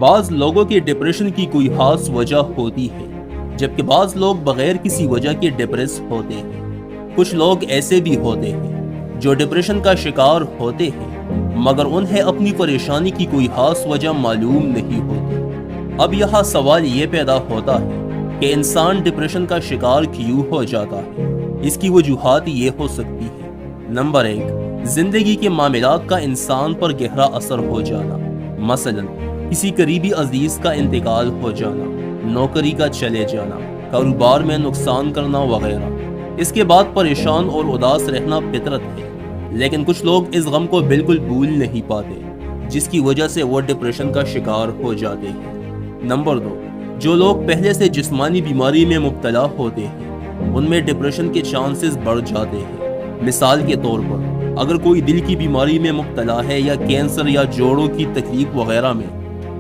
بعض لوگوں کے ڈپریشن کی کوئی خاص وجہ ہوتی ہے، جبکہ بعض لوگ بغیر کسی وجہ کے ڈپریس ہوتے ہیں۔ کچھ لوگ ایسے بھی ہوتے ہیں جو ڈپریشن کا شکار ہوتے ہیں مگر انہیں اپنی پریشانی کی کوئی خاص وجہ معلوم نہیں ہوتی۔ اب یہاں سوال یہ پیدا ہوتا ہے کہ انسان ڈپریشن کا شکار کیوں ہو جاتا ہے؟ اس کی وجوہات یہ ہو سکتی ہے۔ نمبر 1، زندگی کے معاملات کا انسان پر گہرا اثر ہو جانا، مثلا کسی قریبی عزیز کا انتقال ہو جانا، نوکری کا چلے جانا، کاروبار میں نقصان کرنا وغیرہ۔ اس کے بعد پریشان اور اداس رہنا فطرت ہے، لیکن کچھ لوگ اس غم کو بالکل بھول نہیں پاتے، جس کی وجہ سے وہ ڈپریشن کا شکار ہو جاتے ہیں۔ نمبر 2، جو لوگ پہلے سے جسمانی بیماری میں مبتلا ہوتے ہیں ان میں ڈپریشن کے چانسز بڑھ جاتے ہیں۔ مثال کے طور پر اگر کوئی دل کی بیماری میں مبتلا ہے یا کینسر یا جوڑوں کی تکلیف وغیرہ میں،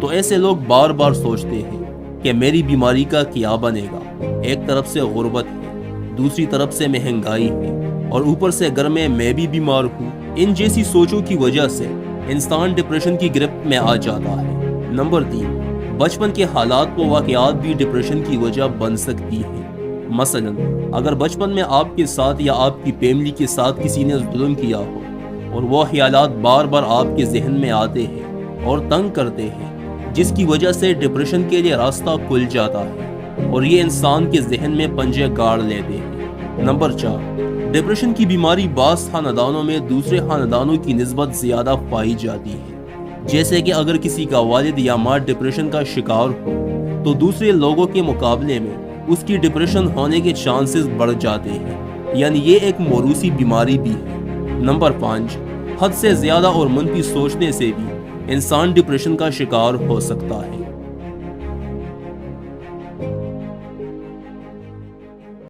تو ایسے لوگ بار بار سوچتے ہیں کہ میری بیماری کا کیا بنے گا۔ ایک طرف سے غربت ہے، دوسری طرف سے مہنگائی ہے، اور اوپر سے گھر میں بھی بیمار ہوں۔ ان جیسی سوچوں کی وجہ سے انسان ڈپریشن کی گرفت میں آ جاتا ہے۔ نمبر 3، بچپن کے حالات و واقعات بھی ڈپریشن کی وجہ بن سکتی ہیں۔ مثلا اگر بچپن میں آپ کے ساتھ یا آپ کی فیملی کے ساتھ کسی نے ظلم کیا ہو اور وہ خیالات بار بار آپ کے ذہن میں آتے ہیں اور تنگ کرتے ہیں، جس کی وجہ سے ڈپریشن کے لیے راستہ کھل جاتا ہے اور یہ انسان کے ذہن میں پنجے گاڑ لیتے ہیں۔ نمبر 4، ڈپریشن کی بیماری بعض خاندانوں میں دوسرے خاندانوں کی نسبت زیادہ پائی جاتی ہے۔ جیسے کہ اگر کسی کا والد یا ماں ڈپریشن کا شکار ہو تو دوسرے لوگوں کے مقابلے میں اس کی ڈپریشن ہونے کے چانسز بڑھ جاتے ہیں، یعنی یہ ایک موروثی بیماری بھی ہے۔ نمبر 5، حد سے زیادہ اور منفی سوچنے سے بھی انسان ڈپریشن کا شکار ہو سکتا ہے۔